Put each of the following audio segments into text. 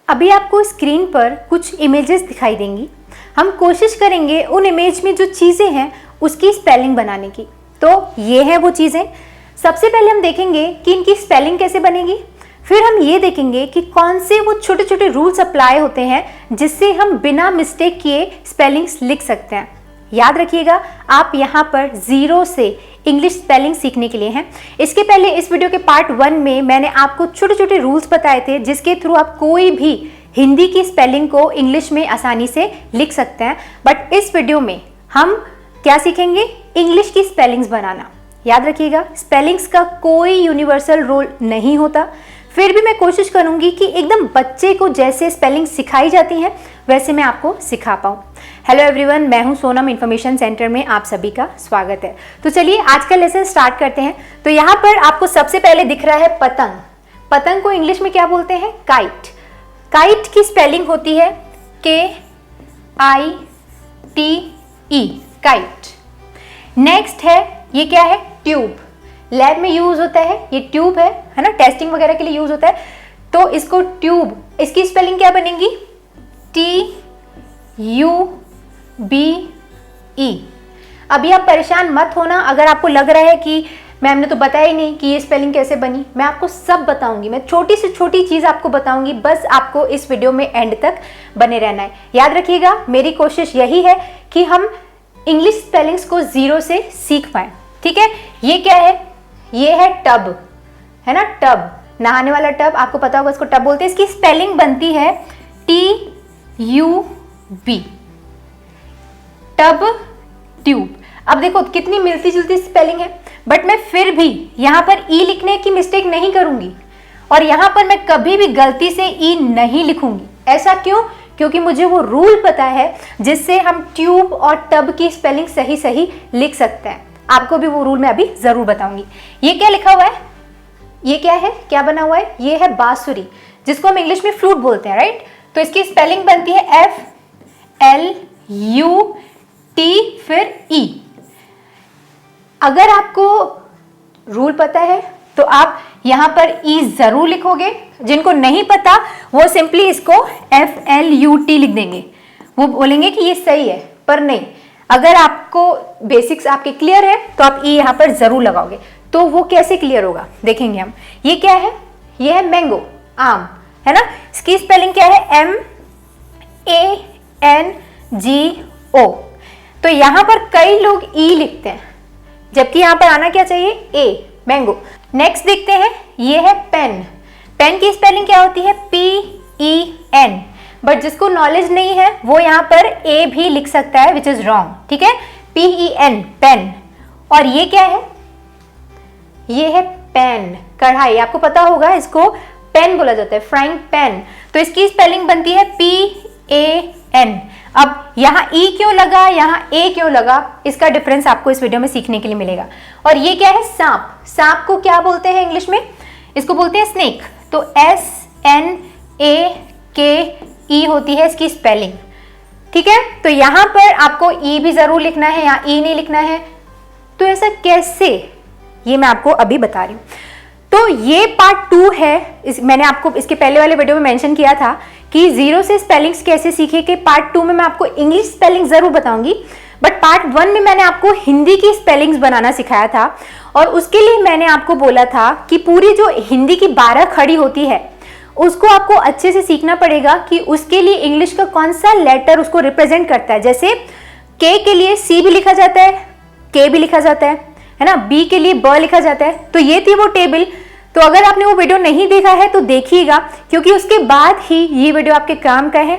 अभी आपको स्क्रीन पर कुछ इमेजेस दिखाई देंगी। हम कोशिश करेंगे उन इमेज में जो चीज़ें हैं उसकी स्पेलिंग बनाने की। तो ये है वो चीज़ें। सबसे पहले हम देखेंगे कि इनकी स्पेलिंग कैसे बनेगी, फिर हम ये देखेंगे कि कौन से वो छोटे छोटे रूल्स अप्लाई होते हैं जिससे हम बिना मिस्टेक किए स्पेलिंग्स लिख सकते हैं। याद रखिएगा, आप यहाँ पर जीरो से इंग्लिश स्पेलिंग सीखने के लिए हैं। इसके पहले इस वीडियो के पार्ट 1 में मैंने आपको छोटे छोटे रूल्स बताए थे जिसके थ्रू आप कोई भी हिंदी की स्पेलिंग को इंग्लिश में आसानी से लिख सकते हैं। बट इस वीडियो में हम क्या सीखेंगे? इंग्लिश की स्पेलिंग्स बनाना। याद रखिएगा, स्पेलिंग्स का कोई यूनिवर्सल रूल नहीं होता, फिर भी मैं कोशिश करूंगी कि एकदम बच्चे को जैसे स्पेलिंग सिखाई जाती हैं वैसे मैं आपको सिखा पाऊँ। हेलो एवरीवन, मैं हूं सोनम इन्फॉर्मेशन सेंटर में आप सभी का स्वागत है। तो चलिए आज का लेसन स्टार्ट करते हैं। तो यहाँ पर आपको सबसे पहले दिख रहा है पतंग। पतंग को इंग्लिश में क्या बोलते हैं? काइट। काइट की स्पेलिंग होती है KITE, काइट। नेक्स्ट है, ये क्या है? ट्यूब। लैब में यूज होता है, ये ट्यूब है ना, टेस्टिंग वगैरह के लिए यूज होता है। तो इसको ट्यूब, इसकी स्पेलिंग क्या बनेगी? TUBE। अभी आप परेशान मत होना अगर आपको लग रहा है कि मैम ने तो बताया ही नहीं कि ये स्पेलिंग कैसे बनी। मैं आपको सब बताऊंगी, मैं छोटी से छोटी चीज़ आपको बताऊंगी, बस आपको इस वीडियो में एंड तक बने रहना है। याद रखिएगा, मेरी कोशिश यही है कि हम इंग्लिश स्पेलिंग्स को जीरो से सीख पाएं। ठीक है? ये क्या है? ये है टब, है ना, टब, नहाने वाला टब। आपको पता होगा इसको टब बोलते हैं। इसकी स्पेलिंग बनती है TUB, टब, ट्यूब। अब देखो कितनी मिलती जुलती स्पेलिंग है, बट मैं फिर भी यहाँ पर ई लिखने की मिस्टेक नहीं करूंगी और यहाँ पर मैं कभी भी गलती से ई नहीं लिखूंगी। ऐसा क्यों? क्योंकि मुझे वो रूल पता है जिससे हम ट्यूब और टब की स्पेलिंग सही सही लिख सकते हैं। आपको भी वो रूल मैं अभी जरूर बताऊंगी। ये क्या लिखा हुआ है? ये क्या है? क्या बना हुआ है? ये है बांसुरी, जिसको हम इंग्लिश में फ्लूट बोलते हैं, राइट? तो इसकी स्पेलिंग बनती है FLUT फिर E। अगर आपको रूल पता है तो आप यहां पर E जरूर लिखोगे। जिनको नहीं पता वो सिंपली इसको FLUT लिख देंगे। वो बोलेंगे कि ये सही है, पर नहीं। अगर आपको बेसिक्स आपके क्लियर है तो आप E यहां पर जरूर लगाओगे। तो वो कैसे क्लियर होगा देखेंगे हम। ये क्या है? ये है मैंगो, आम, है ना। इसकी स्पेलिंग क्या है? MANGO। तो यहां पर कई लोग E लिखते हैं, जबकि यहां पर आना क्या चाहिए? A, mango. नेक्स्ट देखते हैं, ये है पेन। पेन की स्पेलिंग क्या होती है? PEN। बट जिसको नॉलेज नहीं है वो यहां पर A भी लिख सकता है, विच इज रॉन्ग। ठीक है? PEN, pen. और ये क्या है? ये है पैन, कढ़ाई। आपको पता होगा इसको पेन बोला जाता है, फ्राइंग पैन। तो इसकी स्पेलिंग बनती है PAN। अब यहाँ E क्यों लगा, यहाँ A क्यों लगा, इसका डिफरेंस आपको इस वीडियो में सीखने के लिए मिलेगा। और ये क्या है? सांप। सांप को क्या बोलते हैं इंग्लिश में? इसको बोलते हैं स्नेक। तो SNAKE होती है इसकी स्पेलिंग। ठीक है? तो यहाँ पर आपको E भी जरूर लिखना है, यहाँ E नहीं लिखना है। तो ऐसा कैसे, ये मैं आपको अभी बता रही हूँ। तो ये पार्ट 2 है। मैंने आपको इसके पहले वाले वीडियो में मेंशन किया था कि जीरो से स्पेलिंग्स कैसे सीखे के पार्ट 2 में मैं आपको इंग्लिश स्पेलिंग जरूर बताऊंगी। बट पार्ट 1 में मैंने आपको हिंदी की स्पेलिंग्स बनाना सिखाया था और उसके लिए मैंने आपको बोला था कि पूरी जो हिंदी की 12 खड़ी होती है उसको आपको अच्छे से सीखना पड़ेगा कि उसके लिए इंग्लिश का कौन सा लेटर उसको रिप्रेजेंट करता है। जैसे के के लिए C भी लिखा जाता है, के भी लिखा जाता है ना, बी के लिए ब लिखा जाता है। तो ये थी वो टेबल। तो अगर आपने वो वीडियो नहीं देखा है तो देखिएगा, क्योंकि उसके बाद ही ये वीडियो आपके काम का है।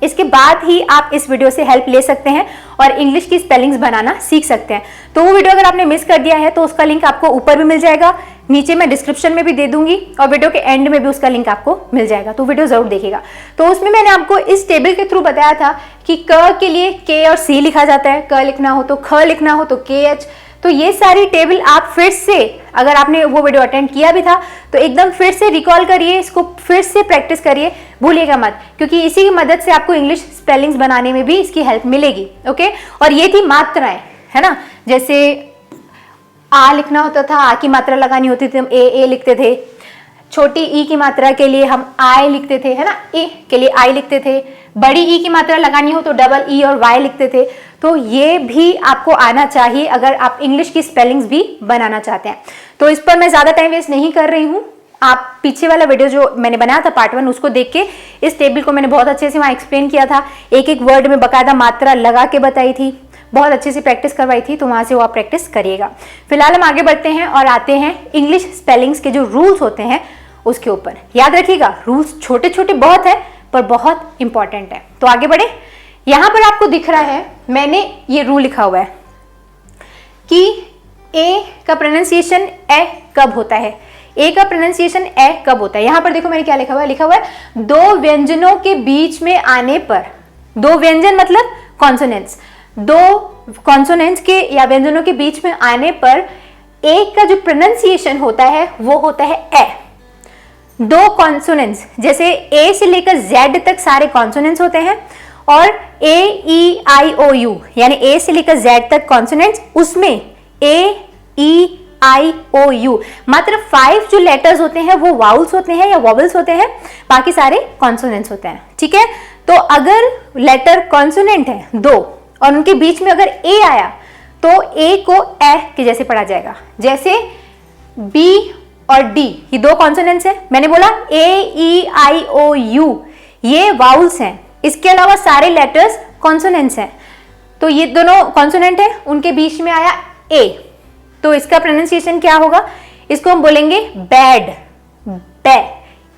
इसके बाद ही आप इस वीडियो से हेल्प ले सकते हैं और इंग्लिश की स्पेलिंग्स बनाना सीख सकते हैं। तो वो वीडियो अगर आपने मिस कर दिया है तो उसका लिंक आपको ऊपर भी मिल जाएगा, नीचे मैं डिस्क्रिप्शन में भी दे दूंगी और वीडियो के एंड में भी उसका लिंक आपको मिल जाएगा। तो वीडियो जरूर देखिएगा। तो उसमें मैंने आपको इस टेबल के थ्रू बताया था कि क के लिए के और सी लिखा जाता है, क लिखना हो तो ख लिखना हो तो KH। तो ये सारी टेबल आप फिर से, अगर आपने वो वीडियो अटेंड किया भी था तो एकदम फिर से रिकॉल करिए, इसको फिर से प्रैक्टिस करिए, भूलिएगा मत, क्योंकि इसी की मदद से आपको इंग्लिश स्पेलिंग्स बनाने में भी इसकी हेल्प मिलेगी। ओके? और ये थी मात्राएं, है ना। जैसे आ लिखना होता था, आ की मात्रा लगानी होती थी, हम ए लिखते थे। छोटी ई की मात्रा के लिए हम आई लिखते थे, है ना, ए के लिए आई लिखते थे। बड़ी ई की मात्रा लगानी हो तो डबल ई और वाई लिखते थे। तो ये भी आपको आना चाहिए अगर आप इंग्लिश की स्पेलिंग्स भी बनाना चाहते हैं। तो इस पर मैं ज्यादा टाइम वेस्ट नहीं कर रही हूँ। आप पीछे वाला वीडियो जो मैंने बनाया था पार्ट 1 उसको देख के इस टेबल को मैंने बहुत अच्छे से वहां एक्सप्लेन किया था, एक एक वर्ड में बकायदा मात्रा लगा के बताई थी, बहुत अच्छे से प्रैक्टिस करवाई थी, तो वहां से वो आप प्रैक्टिस करिएगा। फिलहाल हम आगे बढ़ते हैं और आते हैं इंग्लिश स्पेलिंग्स के जो रूल्स होते हैं उसके ऊपर। याद रखिएगा, रूल्स छोटे छोटे बहुत है पर बहुत इंपॉर्टेंट है। तो आगे बढ़े। यहां पर आपको दिख रहा है, मैंने ये रूल लिखा हुआ है कि ए का प्रोनाउंसिएशन ए कब होता है, ए का प्रोनाउंसिएशन ए कब होता है। यहां पर देखो मैंने क्या लिखा हुआ है दो व्यंजनों के बीच में आने पर, दो व्यंजन मतलब कॉन्सोनेंट्स, दो कॉन्सोनेंट्स के या व्यंजनों के बीच में आने पर ए का जो प्रोनाउंसिएशन होता है वो होता है ए। दो कॉन्सोनेंट्स जैसे ए से लेकर जेड तक सारे कॉन्सोनेंट्स होते हैं, और ए ई आई ओ यू यानी ए से लेकर जेड तक कॉन्सोनेंट्स, उसमें ए ई आई ओ यू मात्र 5 जो लेटर्स होते हैं वो वाउल्स होते हैं या वॉवल्स होते हैं, बाकी सारे कॉन्सोनेंट्स होते हैं। ठीक है, तो अगर लेटर कॉन्सोनेंट है दो और उनके बीच में अगर ए आया तो ए को ए के जैसे पढ़ा जाएगा। जैसे बी और डी ये दो कॉन्सोनेंट्स हैं, मैंने बोला ए ई आई ओ यू ये वाउल्स हैं, इसके अलावा सारे लेटर्स कॉन्सोनेंट्स हैं। तो ये दोनों कॉन्सोनेंट है, उनके बीच में आया ए, तो इसका प्रोनाउंसिएशन क्या होगा, इसको हम बोलेंगे बैड, बै।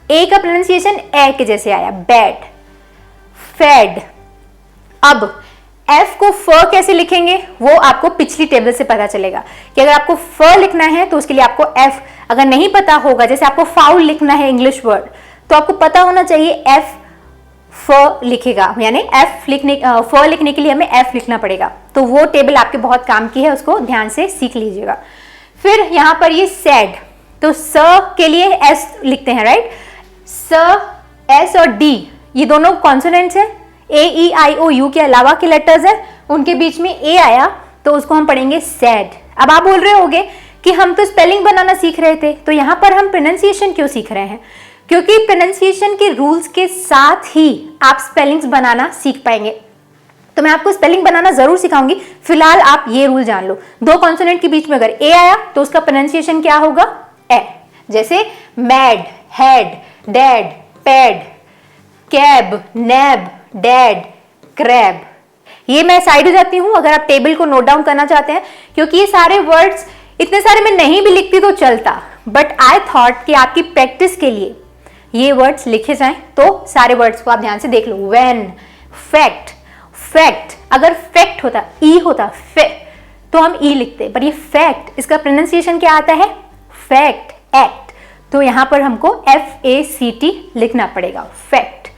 ए का प्रोनाउंसिएशन ए के जैसे आया, बैड, फेड। अब एफ को फ कैसे लिखेंगे वो आपको पिछली टेबल से पता चलेगा कि अगर आपको फ लिखना है तो उसके लिए आपको एफ, अगर नहीं पता होगा जैसे आपको फाउल लिखना है इंग्लिश वर्ड तो आपको पता होना चाहिए एफ फ लिखेगा, यानी फ लिखने के लिए हमें एफ लिखना पड़ेगा। तो वो टेबल आपके बहुत काम की है, उसको ध्यान से सीख लीजिएगा। फिर यहां पर ये सैड, तो स के लिए एस लिखते हैं, राइट। स, एस और डी ये दोनों कॉन्सोनेंट्स हैं, ए ई आई ओ यू के अलावा के लेटर्स हैं, उनके बीच में ए आया तो उसको हम पढ़ेंगे सैड। अब आप बोल रहे होंगे कि हम तो स्पेलिंग बनाना सीख रहे थे, तो यहां पर हम प्रोनाउंसिएशन क्यों सीख रहे हैं? क्योंकि प्रोनाउंसिएशन के रूल्स के साथ ही आप स्पेलिंग्स बनाना सीख पाएंगे। तो मैं आपको स्पेलिंग बनाना जरूर सिखाऊंगी, फिलहाल आप ये रूल जान लो। दो कॉन्सोनेंट के बीच में अगर ए आया तो उसका प्रोनाउंसिएशन क्या होगा, ए। जैसे mad, head, dad, pad, cab, nab, dad, crab. ये मैं साइड हो जाती हूं अगर आप टेबल को नोट डाउन करना चाहते हैं, क्योंकि ये सारे वर्ड्स इतने सारे मैं नहीं भी लिखती तो चलता, बट आई थॉट कि आपकी प्रैक्टिस के लिए ये वर्ड्स लिखे जाएं, तो सारे वर्ड्स को आप ध्यान से देख लो। व्हेन, फैक्ट, फैक्ट, अगर फैक्ट होता ई होता फे तो हम ई लिखते, पर ये फैक्ट, इसका प्रोनाउंसिएशन क्या आता है, फैक्ट, एक्ट। तो यहां पर हमको FACT लिखना पड़ेगा, फैक्ट।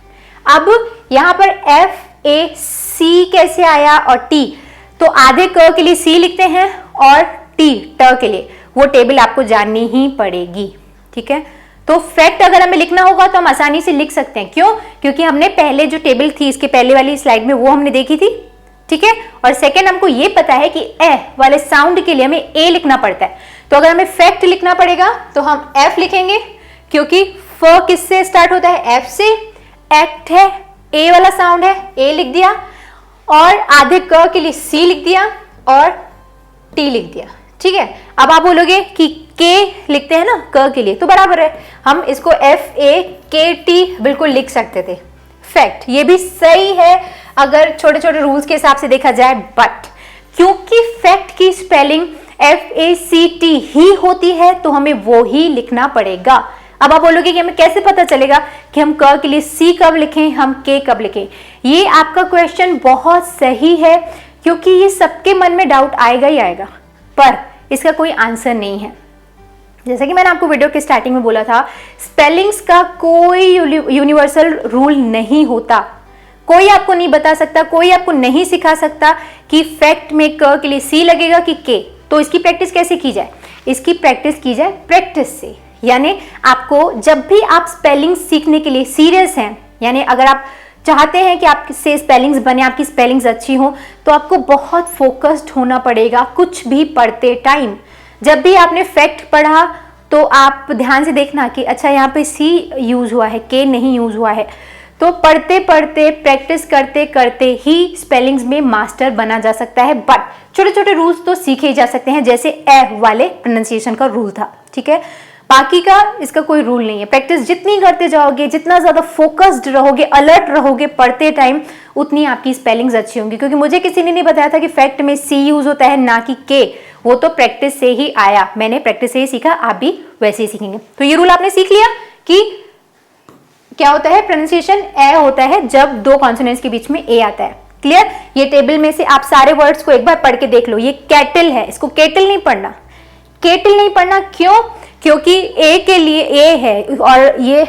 अब यहां पर FAC कैसे आया और टी, तो आधे क के लिए सी लिखते हैं और टी ट के लिए, वो टेबल आपको जाननी ही पड़ेगी। ठीक है, तो फैक्ट अगर हमें लिखना होगा तो हम आसानी से लिख सकते हैं, क्यों? क्योंकि हमने पहले जो टेबल थी इसके पहले वाली स्लाइड में वो हमने देखी थी। ठीक है, और सेकंड हमको ये पता है कि ए वाले साउंड के लिए हमें ए लिखना पड़ता है, तो अगर हमें फैक्ट लिखना पड़ेगा तो हम एफ लिखेंगे, क्योंकि फ किससे स्टार्ट होता है, एफ से। एक्ट है, ए वाला साउंड है, ए लिख दिया, और आधे क के लिए सी लिख दिया और टी लिख दिया। ठीक है, अब आप बोलोगे कि के लिखते हैं ना क के लिए, तो बराबर है, हम इसको FAKT बिल्कुल लिख सकते थे। फैक्ट ये भी सही है अगर छोटे छोटे रूल्स के हिसाब से देखा जाए, बट क्योंकि फैक्ट की स्पेलिंग FACT ही होती है तो हमें वो ही लिखना पड़ेगा। अब आप बोलोगे कि हमें कैसे पता चलेगा कि हम क के लिए सी कब लिखें, हम के कब लिखें? ये आपका क्वेश्चन बहुत सही है, क्योंकि ये सबके मन में डाउट आएगा ही आएगा, पर इसका कोई आंसर नहीं है। जैसा कि मैंने आपको वीडियो के स्टार्टिंग में बोला था, स्पेलिंग्स का कोई यूनिवर्सल रूल नहीं होता। कोई आपको नहीं बता सकता, कोई आपको नहीं सिखा सकता कि फैक्ट में क के लिए सी लगेगा कि के। तो इसकी प्रैक्टिस कैसे की जाए? इसकी प्रैक्टिस की जाए प्रैक्टिस से, यानी आपको जब भी आप स्पेलिंग सीखने के लिए सीरियस हैं, यानी अगर आप चाहते हैं कि आपसे स्पेलिंग्स बने, आपकी स्पेलिंग्स अच्छी हो, तो आपको बहुत फोकस्ड होना पड़ेगा कुछ भी पढ़ते टाइम। जब भी आपने फैक्ट पढ़ा तो आप ध्यान से देखना कि अच्छा यहाँ पे सी यूज हुआ है, के नहीं यूज हुआ है। तो पढ़ते पढ़ते प्रैक्टिस करते करते ही स्पेलिंग्स में मास्टर बना जा सकता है, बट छोटे छोटे रूल्स तो सीखे जा सकते हैं, जैसे ए वाले प्रोनाउंसिएशन का रूल था, ठीक है। बाकी का इसका कोई रूल नहीं है। प्रैक्टिस जितनी करते जाओगे, जितना ज्यादा फोकस्ड रहोगे, अलर्ट रहोगे पढ़ते टाइम, उतनी आपकी स्पेलिंग्स अच्छी होंगी। क्योंकि मुझे किसी ने नहीं बताया था कि फैक्ट में सी यूज होता है ना कि के, वो तो प्रैक्टिस से ही आया, मैंने प्रैक्टिस से ही सीखा, आप भी वैसे ही सीखेंगे। तो ये रूल आपने सीख लिया कि क्या होता है, प्रोनाउंसिएशन ए होता है जब दो कॉन्सोनेंट्स के बीच में ए आता है। क्लियर। ये टेबल में से आप सारे वर्ड्स को एक बार पढ़ के देख लो। ये कैटल है, इसको केटल नहीं पढ़ना, केटल नहीं पढ़ना। क्यों? क्योंकि ए के लिए ए है और ये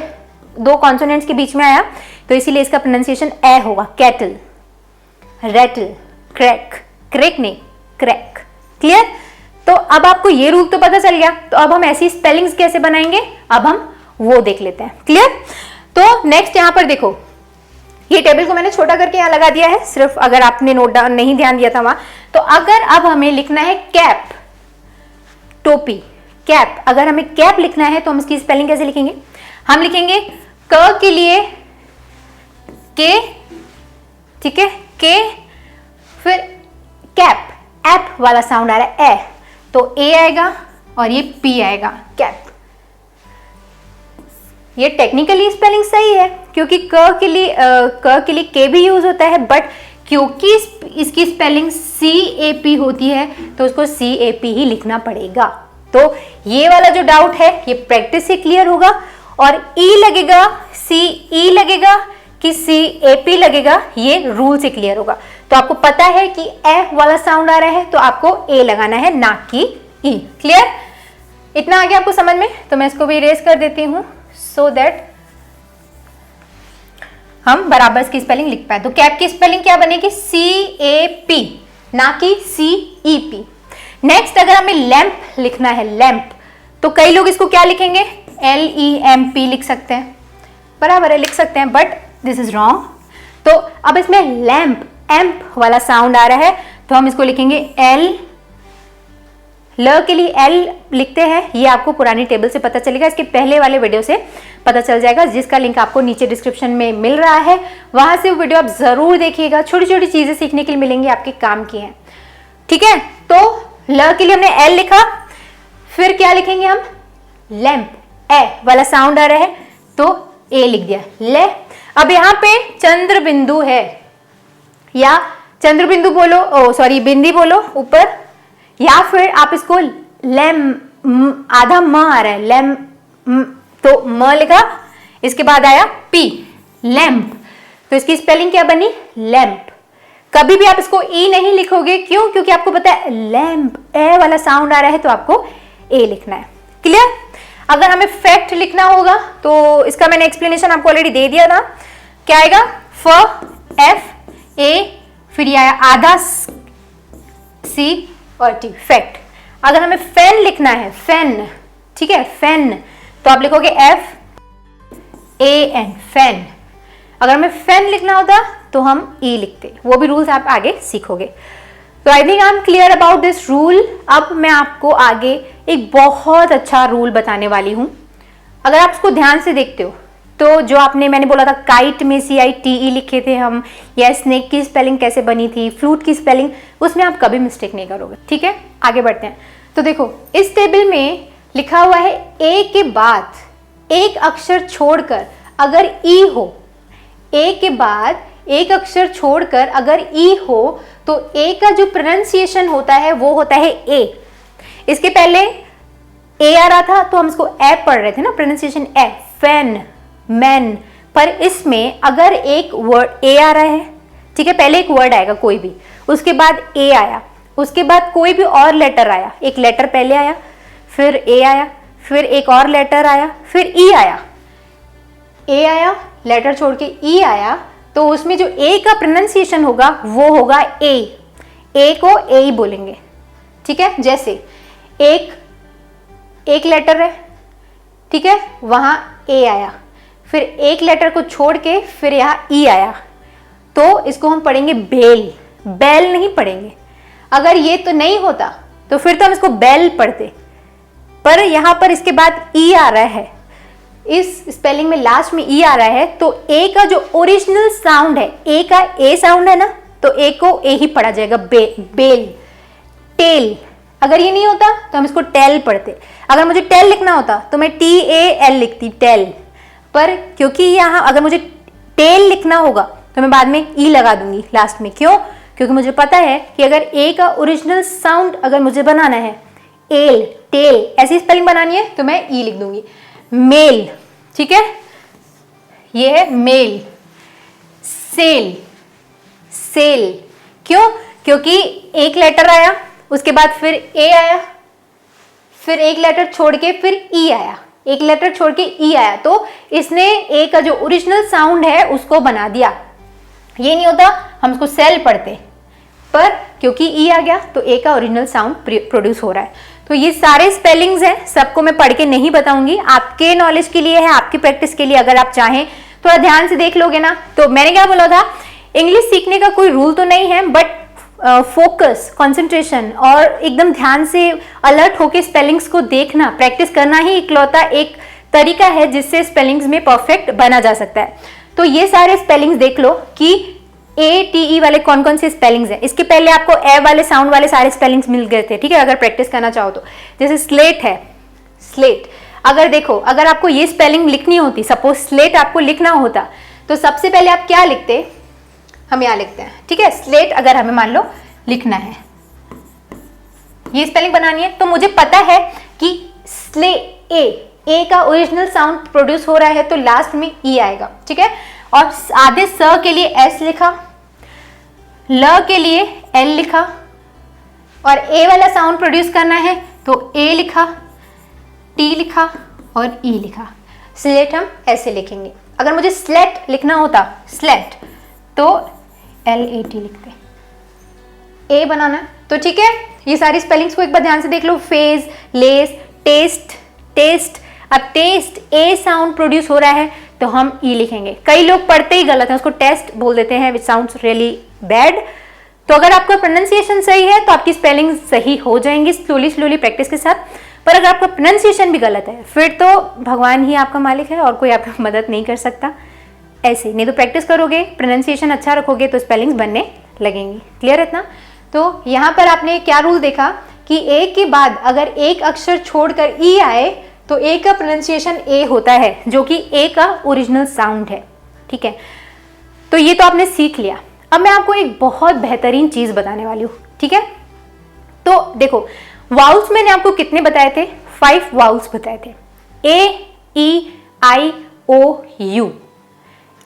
दो कॉन्सोनेंट्स के बीच में आया, तो इसीलिए इसका प्रोनाउंसिएशन ए होगा, कैटल। रेटल, क्रैक, क्रैक नहीं क्रैक। क्लियर। तो अब आपको ये रूल तो पता चल गया, तो अब हम ऐसी स्पेलिंग्स कैसे बनाएंगे, अब हम वो देख लेते हैं। क्लियर। तो नेक्स्ट यहां पर देखो, ये टेबल को मैंने छोटा करके यहां लगा दिया है, सिर्फ अगर आपने नोट डाउन नहीं ध्यान दिया था वहां। तो अगर अब हमें लिखना है कैप, टोपी, कैप, अगर हमें कैप लिखना है तो हम इसकी स्पेलिंग कैसे लिखेंगे? हम लिखेंगे क के लिए के, ठीक है, के, फिर कैप, एप वाला साउंड आ रहा है ए, तो ए आएगा और ये पी आएगा, कैप। ये टेक्निकली स्पेलिंग सही है क्योंकि क के लिए के भी यूज होता है, बट क्योंकि इसकी स्पेलिंग CAP होती है तो उसको CAP ही लिखना पड़ेगा। तो ये वाला जो डाउट है ये प्रैक्टिस से क्लियर होगा। और E लगेगा, CE लगेगा कि CAP लगेगा, ये रूल से क्लियर होगा। तो आपको पता है कि ए वाला साउंड आ रहा है तो आपको ए लगाना है, ना कि ई। क्लियर। इतना आ गया आपको समझ में? तो मैं इसको भी इरेज कर देती हूं सो दैट हम बराबर इसकी स्पेलिंग लिख पाए। तो कैप की स्पेलिंग क्या बनेगी? CAP, ना कि CEP। नेक्स्ट अगर हमें लैंप लिखना है, लैंप, तो कई लोग इसको क्या लिखेंगे? LEMP लिख सकते हैं, बराबर है, लिख सकते हैं, बट दिस इज रॉन्ग। तो अब इसमें लैंप, एम्प वाला साउंड आ रहा है तो हम इसको लिखेंगे L, ल के लिए L लिखते हैं। ये आपको पुरानी टेबल से पता चलेगा, इसके पहले वाले वीडियो से पता चल जाएगा, जिसका लिंक आपको नीचे डिस्क्रिप्शन में मिल रहा है, वहां से वो वीडियो आप जरूर देखिएगा। छोटी छोटी चीजें सीखने के लिए मिलेंगी, आपके काम की हैं, ठीक है। तो ल के लिए हमने L लिखा, फिर क्या लिखेंगे हम? लैंप, ए वाला साउंड आ रहा है तो ए लिख दिया, ले। अब यहाँ पे चंद्र बिंदु है, या चंद्र बिंदु बोलो, बिंदी बोलो ऊपर, या फिर आप इसको लैम, आधा म आ रहा है, लैम, तो म लिखा, इसके बाद आया पी, लैंप, तो इसकी स्पेलिंग क्या बनी? लैंप। कभी भी आप इसको ई नहीं लिखोगे, क्यों? क्योंकि आपको पता है लैंप, ए वाला साउंड आ रहा है तो आपको ए लिखना है। क्लियर। अगर हमें फैक्ट लिखना होगा तो इसका मैंने एक्सप्लेनेशन आपको ऑलरेडी दे दिया था। क्या आएगा? FA, फिर ये आया आधा C और T, फैक्ट। अगर हमें फैन लिखना है, फैन, ठीक है, फैन, तो आप लिखोगे FAN, फैन। अगर हमें फैन लिखना होता तो हम E लिखते, वो भी रूल्स आप आगे सीखोगे। तो I think I am clear about this rule. अब मैं आपको आगे एक बहुत अच्छा रूल बताने वाली हूं। अगर आप इसको ध्यान से देखते हो तो जो आपने, मैंने बोला था काइट में CITE लिखे थे हम, या स्नेक की स्पेलिंग कैसे बनी थी, फ्लूट की स्पेलिंग, उसमें आप कभी मिस्टेक नहीं करोगे, ठीक है। आगे बढ़ते हैं। तो देखो इस टेबल में लिखा हुआ है ए के बाद एक अक्षर छोड़कर अगर ई हो, ए के बाद एक अक्षर छोड़कर अगर ई हो तो ए का जो प्रोनाउंसिएशन होता है वो होता है ए। इसके पहले ए आ रहा था तो हम इसको ए पढ़ रहे थे ना, प्रोनाउंसिएशन ए, फैन, मैन। पर इसमें अगर एक वर्ड ए आ रहा है, ठीक है, पहले एक वर्ड आएगा कोई भी, उसके बाद ए आया, उसके बाद कोई भी और लेटर आया, एक लेटर पहले आया, फिर ए आया, फिर एक और लेटर आया, फिर ई आया, ए आया, लेटर छोड़ के ई आया, तो उसमें जो ए का प्रोनाउंसिएशन होगा वो होगा ए। ए को ए ही बोलेंगे, ठीक है। जैसे एक लेटर है, ठीक है, वहां ए आया, फिर एक लेटर को छोड़ के फिर यहां ई आया, तो इसको हम पढ़ेंगे बेल, बेल नहीं पढ़ेंगे। अगर ये तो नहीं होता तो फिर तो हम इसको बेल पढ़ते, पर यहाँ पर इसके बाद ई आ रहा है, इस स्पेलिंग में लास्ट में ई आ रहा है, तो ए का जो ओरिजिनल साउंड है, ए का ए साउंड है ना, तो ए को ए ही पढ़ा जाएगा, बेल, टेल। अगर ये नहीं होता तो हम इसको टेल पढ़ते। अगर मुझे टेल लिखना होता तो मैं TAL लिखती, टेल। पर क्योंकि यहाँ अगर मुझे टेल लिखना होगा तो मैं बाद में ई लगा दूंगी लास्ट में। क्यों? क्योंकि मुझे पता है कि अगर ए का ओरिजिनल साउंड अगर मुझे बनाना है, एल, टेल, ऐसी स्पेलिंग बनानी है, तो मैं ई लिख दूंगी। मेल, ठीक है, ये है मेल। सेल, सेल, क्यों? क्योंकि एक लेटर आया, उसके बाद फिर ए आया, फिर एक लेटर छोड़ के फिर ई आया, एक लेटर छोड़ के ई आया, तो इसने ए का जो ओरिजिनल साउंड है उसको बना दिया। ये नहीं होता हम उसको सेल पढ़ते, पर क्योंकि ई आ गया तो ए का ओरिजिनल साउंड प्रोड्यूस हो रहा है। तो ये सारे स्पेलिंग्स हैं, सबको मैं पढ़ के नहीं बताऊंगी, आपके नॉलेज के लिए है, आपकी प्रैक्टिस के लिए। अगर आप चाहें थोड़ा ध्यान से देख लोगे ना। तो मैंने क्या बोला था, इंग्लिश सीखने का कोई रूल तो नहीं है, बट फोकस, कंसंट्रेशन और एकदम ध्यान से अलर्ट होके स्पेलिंग्स को देखना, प्रैक्टिस करना ही इकलौता एक तरीका है जिससे स्पेलिंग्स में परफेक्ट बना जा सकता है। तो ये सारे स्पेलिंग्स देख लो कि ATE वाले कौन कौन से स्पेलिंग्स हैं। इसके पहले आपको ए वाले साउंड वाले सारे स्पेलिंग्स मिल गए थे, ठीक है, अगर प्रैक्टिस करना चाहो तो। जैसे स्लेट है, स्लेट, अगर देखो, अगर आपको ये स्पेलिंग लिखनी होती, सपोज स्लेट आपको लिखना होता, तो सबसे पहले आप क्या लिखते, हम यहाँ लिखते हैं, ठीक है, स्लेट अगर हमें मान लो लिखना है, ये स्पेलिंग बनानी है, तो मुझे पता है कि स्ले ए का ओरिजिनल साउंड प्रोड्यूस हो रहा है तो लास्ट में ई आएगा, ठीक है। और आधे स के लिए एस लिखा, ल के लिए एल लिखा, और ए वाला साउंड प्रोड्यूस करना है तो ए लिखा, टी लिखा और ई लिखा। स्लेट हम ऐसे लिखेंगे। अगर मुझे स्लेट लिखना होता, स्लेट, तो LAT लिखते, ए बनाना, तो ठीक है। ये सारी स्पेलिंग्स को एक बार ध्यान से देख लो। Phase, lace, taste, taste. अब टेस्ट ए साउंड प्रोड्यूस हो रहा है तो हम ई लिखेंगे। कई लोग पढ़ते ही गलत है, उसको टेस्ट बोल देते हैं, विच साउंड्स रियली बैड। तो अगर आपका प्रोनाउंसिएशन सही है तो आपकी स्पेलिंग सही हो जाएंगी स्लोली स्लोली प्रैक्टिस के साथ। पर अगर आपका प्रोनाउंसिएशन भी गलत है फिर तो भगवान ही आपका मालिक है और कोई आपकी मदद नहीं कर सकता। ऐसे नहीं तो प्रैक्टिस करोगे, प्रोनाउंसिएशन अच्छा रखोगे तो स्पेलिंग्स बनने लगेंगी। क्लियर है इतना? तो यहाँ पर आपने क्या रूल देखा कि ए के बाद अगर एक अक्षर छोड़कर ई आए तो ए का प्रोनाउंसिएशन ए होता है, जो कि ए का ओरिजिनल साउंड है, ठीक है। तो ये तो आपने सीख लिया। अब मैं आपको एक बहुत बेहतरीन चीज बताने वाली हूँ, ठीक है। तो देखो, वाउल्स मैंने आपको कितने बताए थे? 5 वाउल्स बताए थे, A-E-I-O-U,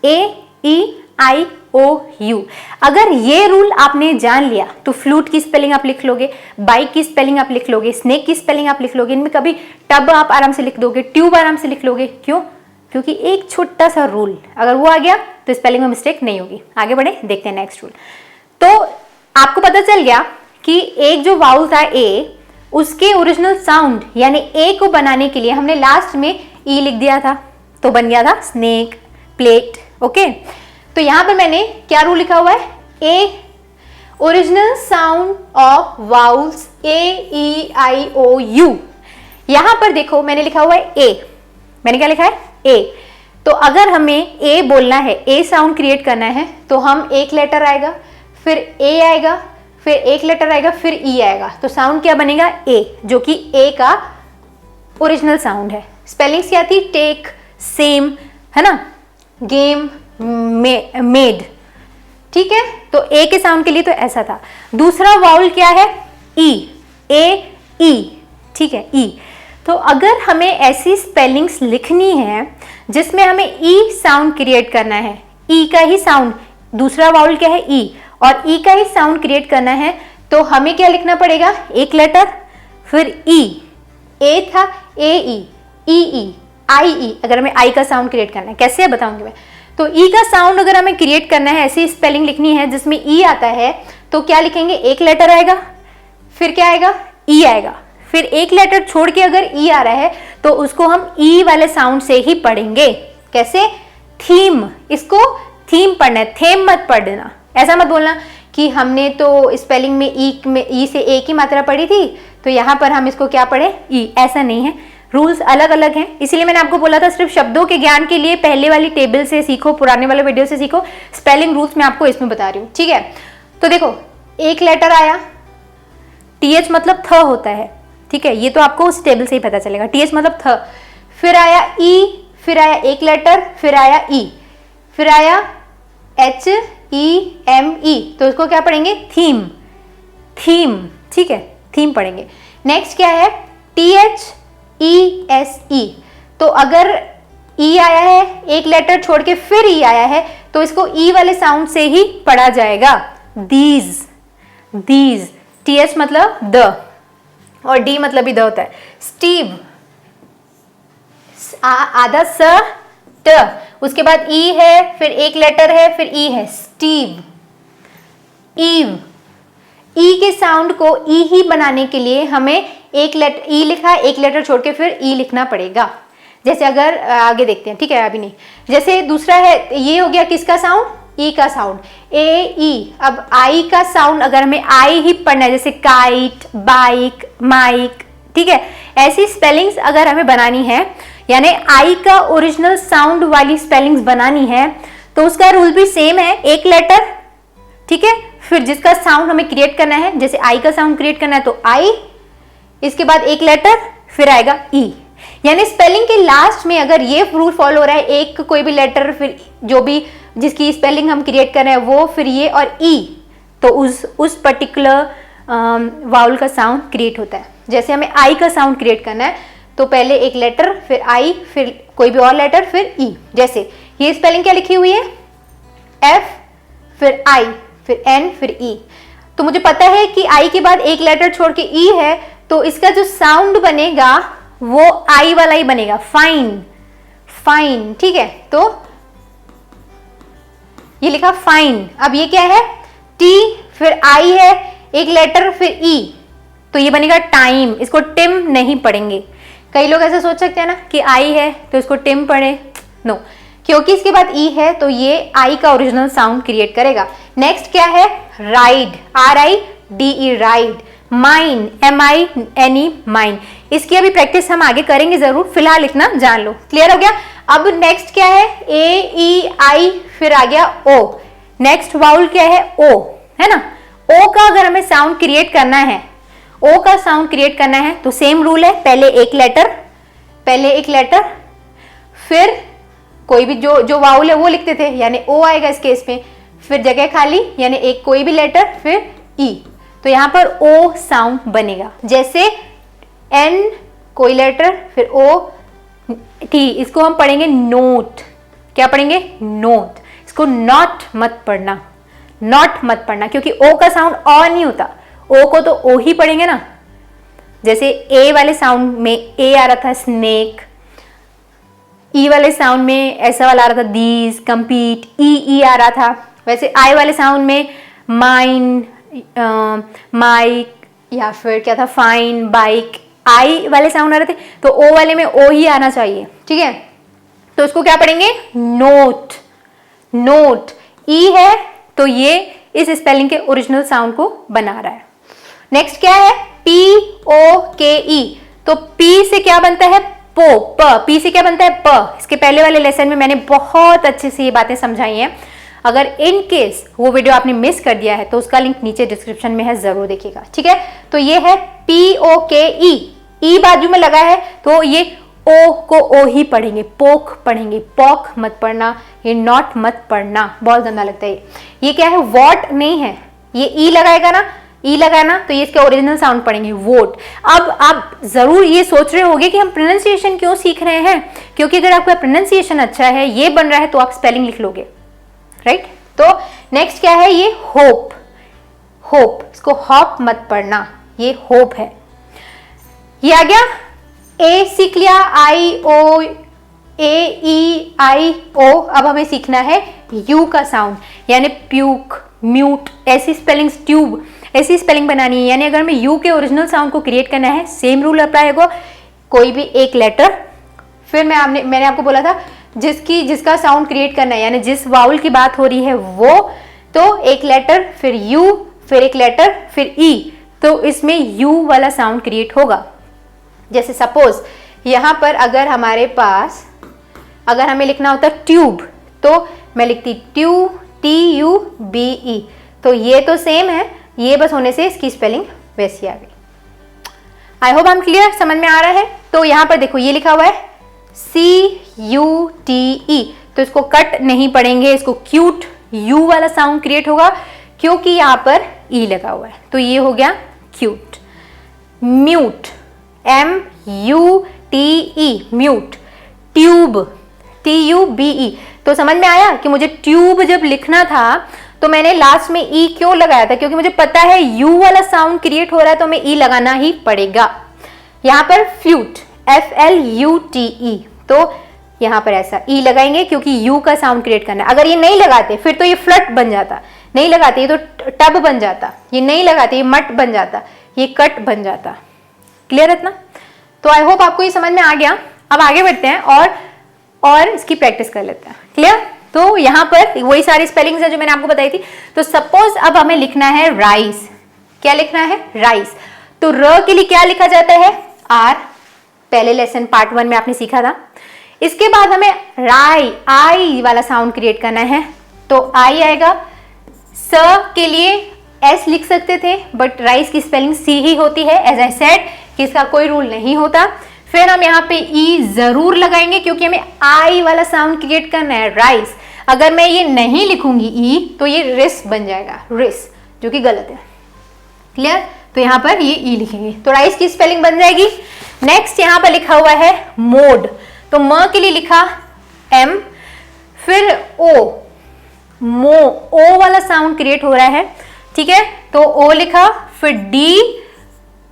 A-E-I-O-U। अगर ये रूल आपने जान लिया तो फ्लूट की स्पेलिंग आप लिख लोगे, बाइक की स्पेलिंग आप लिख लोगे, स्नेक की स्पेलिंग आप लिख लोगे, इनमें कभी टब आप आराम से लिख दोगे, ट्यूब आराम से लिख लोगे। क्यों? क्योंकि एक छोटा सा रूल अगर वो आ गया तो स्पेलिंग में मिस्टेक नहीं होगी। आगे बढ़े, देखते हैं नेक्स्ट रूल। तो आपको पता चल गया कि एक जो वाउल था ए, उसके ओरिजिनल साउंड यानी ए को बनाने के लिए हमने लास्ट में ई लिख दिया था, तो बन गया था स्नेक, प्लेट। ओके, तो यहां पर मैंने क्या रूल लिखा हुआ है? A original sound of vowels A-E-I-O-U। यहां पर देखो मैंने लिखा हुआ है ए, मैंने क्या लिखा है? ए। तो अगर हमें ए बोलना है, ए साउंड क्रिएट करना है, तो हम एक लेटर आएगा, फिर ए आएगा, फिर एक लेटर आएगा, फिर ई आएगा, तो साउंड क्या बनेगा? ए, जो कि ए का ओरिजिनल साउंड है। स्पेलिंग्स क्या थी? टेक, सेम, है ना, गेम, मेड, ठीक है। तो ए के साउंड के लिए तो ऐसा था। दूसरा वाउल क्या है? ई, ए, ई, ठीक है, ई। तो अगर हमें ऐसी स्पेलिंग्स लिखनी है जिसमें हमें ई साउंड क्रिएट करना है, ई का ही साउंड, दूसरा वाउल क्या है? ई, और ई का ही साउंड क्रिएट करना है, तो हमें क्या लिखना पड़ेगा? एक लेटर, फिर ई, ए था, ए ई, ई ई, आई ई। अगर हमें आई का साउंड क्रिएट करना है, कैसे बताऊंगी मैं। तो ई का साउंड अगर हमें क्रिएट करना है, ऐसी स्पेलिंग लिखनी है जिसमें ई आता है, तो क्या लिखेंगे? एक लेटर आएगा, फिर क्या आएगा? ई आएगा, फिर एक लेटर छोड़ के अगर ई आ रहा है तो उसको हम ई वाले साउंड से ही पढ़ेंगे। कैसे? थीम, इसको थीम पढ़ना है, थेम मत पढ़ना। ऐसा मत बोलना कि हमने तो स्पेलिंग में ई से ए की मात्रा पढ़ी थी तो यहाँ पर हम इसको क्या पढ़े, ई। ऐसा नहीं है, रूल्स अलग अलग हैं, इसीलिए मैंने आपको बोला था सिर्फ शब्दों के ज्ञान के लिए पहले वाली टेबल से सीखो, पुराने वाले वीडियो से सीखो, स्पेलिंग रूल्स मैं आपको इसमें बता रही हूँ, ठीक है। तो देखो एक लेटर आया, TH मतलब थ होता है, ठीक है, ये तो आपको उस टेबल से ही पता चलेगा, TH मतलब थ। फिर आया ई, फिर आया एक लेटर, फिर आया ई, फिर आया HEME, तो इसको क्या पढ़ेंगे, थीम, थीम, ठीक है, थीम पढ़ेंगे। नेक्स्ट क्या है, THESE, तो अगर ई आया है, एक लेटर छोड़ के फिर ई आया है, तो इसको ई वाले साउंड से ही पढ़ा जाएगा, दीज, दीज। TH मतलब द और D मतलब भी द होता है। स्टीव, आधा स ट, उसके बाद ई है, फिर एक लेटर है, फिर ई है, स्टीव। ईव, ई के साउंड को ई ही बनाने के लिए हमें एक लेटर ई लिखा है, एक लेटर छोड़ के फिर ई लिखना पड़ेगा। जैसे अगर आगे देखते हैं, ठीक है, अभी नहीं। जैसे दूसरा है, ये हो गया किसका साउंड, ई का साउंड, ए ई। अब आई का साउंड अगर हमें आई ही पढ़ना है, जैसे काइट, बाइक, माइक, ठीक है, ऐसी स्पेलिंग्स अगर हमें बनानी है, यानी आई का ओरिजिनल साउंड वाली स्पेलिंग्स बनानी है, तो उसका रूल भी सेम है, एक लेटर, ठीक है, फिर जिसका साउंड हमें क्रिएट करना है, जैसे आई का साउंड क्रिएट करना है तो आई, इसके बाद एक लेटर, फिर आएगा ई। यानी स्पेलिंग के लास्ट में अगर ये रूल फॉलो हो रहा है, एक कोई भी लेटर, फिर जो भी जिसकी स्पेलिंग हम क्रिएट कर रहे हैं वो, फिर ये और ई, तो उस पर्टिकुलर वाउल का साउंड क्रिएट होता है। जैसे हमें आई का साउंड क्रिएट करना है, तो पहले एक लेटर, फिर आई, फिर कोई भी और लेटर, फिर ई। जैसे ये स्पेलिंग क्या लिखी हुई है, एफ, फिर आई, फिर एन, फिर ई। तो मुझे पता है कि आई के बाद एक लेटर छोड़ के ई है, तो इसका जो साउंड बनेगा वो आई वाला ही बनेगा, फाइन, फाइन, ठीक है। तो ये लिखा फाइन। अब ये क्या है, टी, फिर आई है, एक लेटर, फिर ई, तो ये बनेगा टाइम। इसको टिम नहीं पढ़ेंगे। कई लोग ऐसा सोच सकते हैं ना कि आई है तो इसको टिम पढ़े, नो, क्योंकि इसके बाद ई है तो ये आई का ओरिजिनल साउंड क्रिएट करेगा। नेक्स्ट क्या है, ride, RIDE, ride. Mine, MINE, mine. इसकी अभी प्रैक्टिस हम आगे करेंगे जरूर, फिलहाल इतना जान लो। क्लियर हो गया। अब नेक्स्ट क्या है, AEI, फिर आ गया O। नेक्स्ट वाउल क्या है, O, है ना। O का अगर हमें साउंड क्रिएट करना है, O का साउंड क्रिएट करना है तो सेम रूल है, पहले एक लेटर, फिर कोई भी जो वाउल है वो लिखते थे, यानी O आएगा इस केस में, फिर जगह खाली, यानी एक कोई भी लेटर, फिर E, तो यहां पर O साउंड बनेगा। जैसे N कोई लेटर, फिर O, T, इसको हम पढ़ेंगे नोट। क्या पढ़ेंगे, नोट। इसको नॉट मत पढ़ना, नॉट मत पढ़ना, क्योंकि O का साउंड ऑ नहीं होता, O को तो O ही पढ़ेंगे ना। जैसे A वाले साउंड में A आ रहा था स्नेक, E वाले साउंड में ऐसा वाला आ रहा था दीज, कंपीट, E आ रहा था। वैसे I वाले साउंड में माइन, माइक, या फिर क्या था, फाइन, बाइक, I वाले साउंड आ रहे थे, तो O वाले में O ही आना चाहिए, ठीक है। तो इसको क्या पढ़ेंगे, नोट, नोट। E है तो ये इस स्पेलिंग के ओरिजिनल साउंड को बना रहा है। नेक्स्ट क्या है, POKE, तो P से क्या बनता है, पो, प, P से क्या बनता है, प। इसके पहले वाले लेसन में मैंने बहुत अच्छे से ये बातें समझाई हैं। अगर इन केस वो वीडियो आपने मिस कर दिया है तो उसका लिंक नीचे डिस्क्रिप्शन में है, जरूर देखिएगा, ठीक है। तो ये है POKE, E बाजू में लगा है तो ये O को O ही पढ़ेंगे, पोक पढ़ेंगे, पॉक मत पढ़ना, ये नॉट मत पढ़ना, बहुत गंदा लगता है। ये क्या है, वॉट नहीं है, ये E लगाएगा ना, E लगाना तो ये इसके ओरिजिनल साउंड पढ़ेंगे, वोट। अब आप जरूर ये सोच रहे होंगे कि हम प्रोनाउंसिएशन क्यों सीख रहे हैं, क्योंकि अगर आपका प्रोनाउंसिएशन अच्छा है, ये बन रहा है, तो आप स्पेलिंग लिख लोगे, राइट। तो नेक्स्ट क्या है, ये होप, होप, इसको हॉप मत पढ़ना, ये होप है। ये आ गया, A सीख लिया, IOAEIO। अब हमें सीखना है U का साउंड, यानी प्यूक, म्यूट, ऐसी स्पेलिंग्स, ट्यूब, ऐसी स्पेलिंग बनानी है। यानी अगर हमें U के ओरिजिनल साउंड को क्रिएट करना है, सेम रूल अप्लाई होगा, कोई भी एक लेटर, फिर मैंने आपको बोला था जिसका साउंड क्रिएट करना है, यानी जिस वाउल की बात हो रही है वो, तो एक लेटर, फिर U, फिर एक लेटर, फिर E, तो इसमें यू वाला साउंड क्रिएट होगा। जैसे सपोज यहां पर अगर हमारे पास, अगर हमें लिखना होता ट्यूब, तो मैं लिखती TUBE, तो ये तो सेम है, ये बस होने से इसकी स्पेलिंग वैसी आ गई। I hope I am clear, समझ में आ रहा है। तो यहां पर देखो ये लिखा हुआ है CUTE, तो इसको कट नहीं पड़ेंगे, इसको क्यूट यू वाला साउंड क्रिएट होगा क्योंकि यहां पर ई लगा हुआ है, तो ये हो गया cute. Mute MUTE, mute. Tube TUBE, तो समझ में आया कि मुझे ट्यूब जब लिखना था तो मैंने लास्ट में ई क्यों लगाया था, क्योंकि मुझे पता है यू वाला साउंड क्रिएट हो रहा है तो हमें ई लगाना ही पड़ेगा। यहां पर फ्लूट FLUTE, तो यहां पर ऐसा ई लगाएंगे क्योंकि यू का साउंड क्रिएट करना है। अगर ये नहीं लगाते फिर तो ये फ्लट बन जाता, नहीं लगाते ये तो टब बन जाता, ये नहीं लगाते ये मट बन जाता, ये कट बन जाता। क्लियर है ना? तो आई होप आपको ये समझ में आ गया। अब आगे बढ़ते हैं और इसकी प्रैक्टिस कर लेते हैं। क्लियर? तो यहां पर वही सारी स्पेलिंग्स है जो मैंने आपको बताई थी। तो सपोज अब हमें लिखना है राइस। क्या लिखना है? राइस। तो र के लिए क्या लिखा जाता है? आर। पहले लेसन पार्ट 1 में आपने सीखा था। इसके बाद हमें आई वाला साउंड क्रिएट करना है, तो आई आएगा। स के लिए एस लिख सकते थे, बट राइस की स्पेलिंग सी ही होती है, एज आई सेड कि इसका कोई रूल नहीं होता। फिर हम यहाँ पे ई जरूर लगाएंगे क्योंकि हमें आई वाला साउंड क्रिएट करना है, राइस। अगर मैं ये नहीं लिखूंगी ई तो ये रिस बन जाएगा, रिस, जो कि गलत है। क्लियर? तो यहाँ पर ये ई लिखेंगे तो राइस की स्पेलिंग बन जाएगी। नेक्स्ट यहाँ पर लिखा हुआ है मोड, तो म के लिए लिखा M, फिर ओ, मो, ओ वाला साउंड क्रिएट हो रहा है, ठीक है, तो ओ लिखा, फिर डी,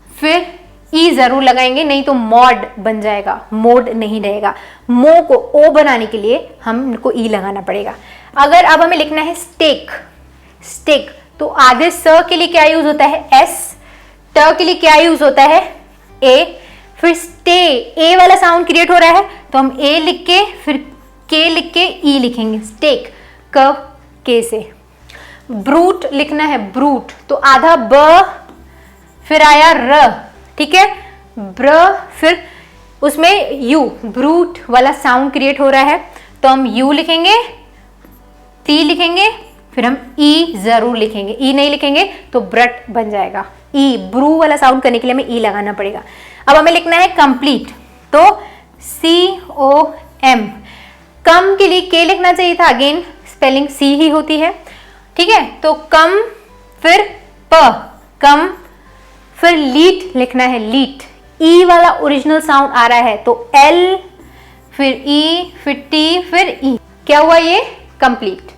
फिर ई जरूर लगाएंगे, नहीं तो मॉड बन जाएगा, मोड नहीं रहेगा। मो को ओ बनाने के लिए हमको ई लगाना पड़ेगा। अगर अब हमें लिखना है स्टेक, स्टेक, तो आधे स के लिए क्या यूज होता है? एस। ट के लिए क्या यूज होता है? ए। फिर स्टे, ए वाला साउंड क्रिएट हो रहा है तो हम ए लिख के फिर के लिख के ई लिखेंगे, स्टेक, क के से। ब्रूट लिखना है, ब्रूट, तो आधा ब, फिर आया र, ठीक है, ब्र, फिर उसमें यू, ब्रूट वाला साउंड क्रिएट हो रहा है तो हम यू लिखेंगे, टी लिखेंगे, फिर हम ई जरूर लिखेंगे, ई नहीं लिखेंगे तो ब्रट बन जाएगा। ई, ब्रू वाला साउंड करने के लिए हमें ई लगाना पड़ेगा। अब हमें लिखना है कंप्लीट, तो COM, कम के लिए के लिखना चाहिए था, अगेन स्पेलिंग सी ही होती है, ठीक है, तो कम, फिर प, कम, फिर लीट लिखना है, लीट, ई वाला ओरिजिनल साउंड आ रहा है तो L, फिर E, फिर T, फिर E, क्या हुआ ये? कंप्लीट।